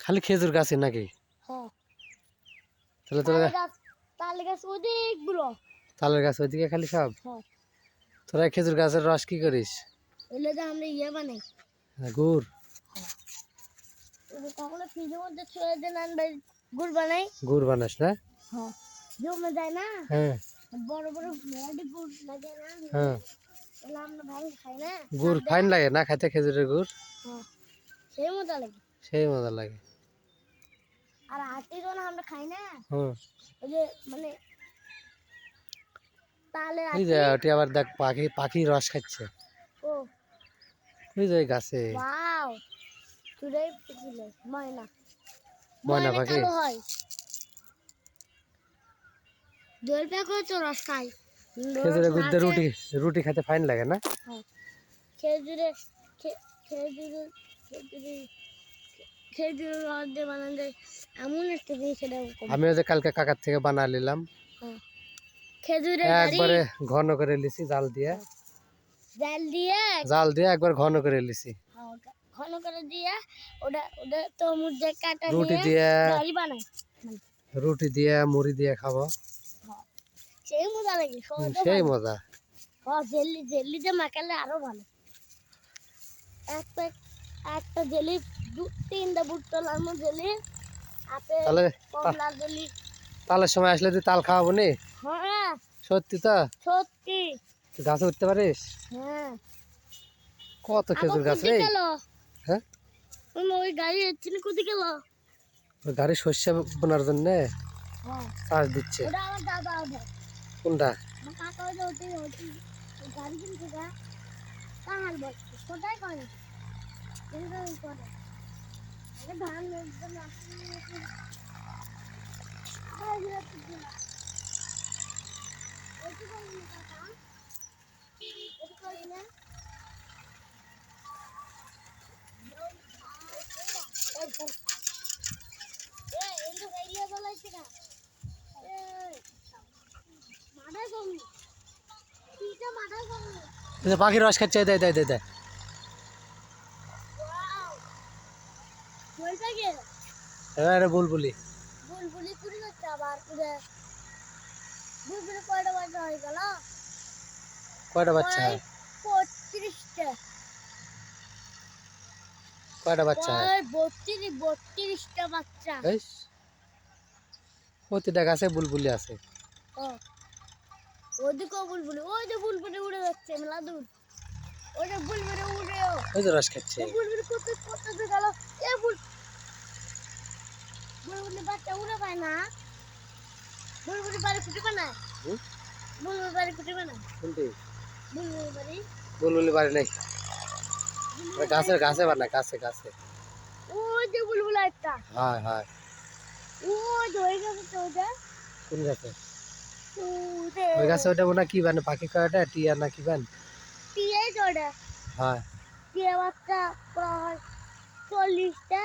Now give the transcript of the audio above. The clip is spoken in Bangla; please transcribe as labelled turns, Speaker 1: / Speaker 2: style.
Speaker 1: খালি খেজুর গাছে নাকি?
Speaker 2: হ্যাঁ
Speaker 1: তাহলে তোরা
Speaker 2: তাল গাছ অনেকগুলো।
Speaker 1: তালের গাছ ওইদিকে খালি সব?
Speaker 2: হ্যাঁ
Speaker 1: তোরা খেজুর গাছের রস কি করিস?
Speaker 2: এলে যে আমরা ইয়ে বানাই
Speaker 1: গুড়?
Speaker 2: কখনো ফ্রিজের মধ্যে ছুঁয়ে দেন আনবাই গুড় বানাই।
Speaker 1: গুড় বানাস না?
Speaker 2: হ্যাঁ জমে যায় না,
Speaker 1: হ্যাঁ
Speaker 2: বড় বড় মেলাটি গুড় লাগে না,
Speaker 1: হ্যাঁ।
Speaker 2: তাহলে আমরা ভাই খাই না।
Speaker 1: গুড় ফাইন লাগে না খাইতে খেজুরের গুড়?
Speaker 2: হ্যাঁ সেই মজা লাগে।
Speaker 1: সেই মজা লাগে।
Speaker 2: আর আটি যখন আমরা খাই না,
Speaker 1: হুম।
Speaker 2: ওই যে মানে তালে
Speaker 1: এই যে ওটি আবার দেখ পাখি পাখি রস খাচ্ছে।
Speaker 2: ও
Speaker 1: ওই যে গাছে
Speaker 2: ওয়াও চুড়াই পিছিলে ময়না
Speaker 1: ময়না পাখি।
Speaker 2: কালো হয় দোল পাখি তো রস খায়।
Speaker 1: খেজুরের গুড় দিয়ে রুটি রুটি খেতে ফাইন লাগে না?
Speaker 2: খেজুরে খেজুরে খেজুরে খেজুরের রস দিয়ে বানানো যায় এমন একটা জিনিস, সেটা
Speaker 1: আমিও যে কালকে কাকার থেকে বানা নিলাম।
Speaker 2: খেজুরের
Speaker 1: একবারে ঘন করে লিছি জাল দিয়ে।
Speaker 2: জাল দিয়ে
Speaker 1: একবার ঘন করে লিছি।
Speaker 2: ঘন করে দিয়ে ওটা ওটা তরমুজ দিয়ে কাটা
Speaker 1: রুটি
Speaker 2: নিয়ে
Speaker 1: দিয়ে
Speaker 2: গাড়ি বানাই।
Speaker 1: রুটি দিয়ে মুড়ি দিয়ে খাবো,
Speaker 2: সেই মজা লাগে।
Speaker 1: সেই মজা।
Speaker 2: জেলি জেলিতে মাখালে আরো ভালো। একটা একটা জেলি তিনটা বুটতলার মধ্যে জেলি আপেল
Speaker 1: তাহলে
Speaker 2: কমলা জেলি।
Speaker 1: তালের সময় আসলে তুই তাল খাওয়াবো নি?
Speaker 2: হ্যাঁ
Speaker 1: সত্যি তো?
Speaker 2: সত্যি।
Speaker 1: তুই গাছে উঠতে পারিস?
Speaker 2: হ্যাঁ
Speaker 1: কত খেজুর গাছ রে। হ্যাঁ
Speaker 2: ওই গাড়ি এসেছিল কোথায় গেল?
Speaker 1: ওই গাড়ি শস্য বোনার জন্য চার্জ দিচ্ছে।
Speaker 2: ওটা আমার দাদা হবে।
Speaker 1: কোনটা?
Speaker 2: আমার কাকা ওই যে ওই গাড়ি কিনছে গা কাহাল বসছে কোথায় করে করে ধান একদম
Speaker 1: পাখির রস খাচ্ছে, দেয় দেয় দেয় দেয়। এবারে বুলবুলি
Speaker 2: বুলবুলি কুড়ি হচ্ছে আবার পুরে বুলবুলি কয়টা বাচ্চা হয়ে গেল?
Speaker 1: কয়টা বাচ্চা হয়?
Speaker 2: 35টা।
Speaker 1: কয়টা বাচ্চা হয়?
Speaker 2: 32টা বাচ্চা।
Speaker 1: প্রতিটা গাছে বুলবুলি আছে।
Speaker 2: ওদিকেও বুলবুলি, ওই যে বুলবুলি উড়ে যাচ্ছে মেলা দূর। ওই যে বুলবুলি উড়ে,
Speaker 1: ওই যে রস খাচ্ছে।
Speaker 2: বুলবুলি করতে গেল। এ বুলবুলি বাচ্চা উড়ে পায় না। বুলবুলি বাড়ি খুঁটে বানায়। বুলবুলি বাড়ি খুঁটে বানায়।
Speaker 1: কোনটি?
Speaker 2: বুলবুলি বাড়ি।
Speaker 1: বুলবুলি বাড়ি নাই, গাছে গাছে বানায়, গাছে গাছে।
Speaker 2: ওই যে বুলবুলি একটা।
Speaker 1: হ্যাঁ হ্যাঁ।
Speaker 2: ওই যে ওই গাছে তো ওটা।
Speaker 1: কোন গাছে? ওই গাছে ওটা মনে কি বানে পাখি কয়টা টিয়া না কি বান?
Speaker 2: টিয়াই তো ওটা।
Speaker 1: হ্যাঁ
Speaker 2: টিয়া বাচ্চা প্রায় 40টা।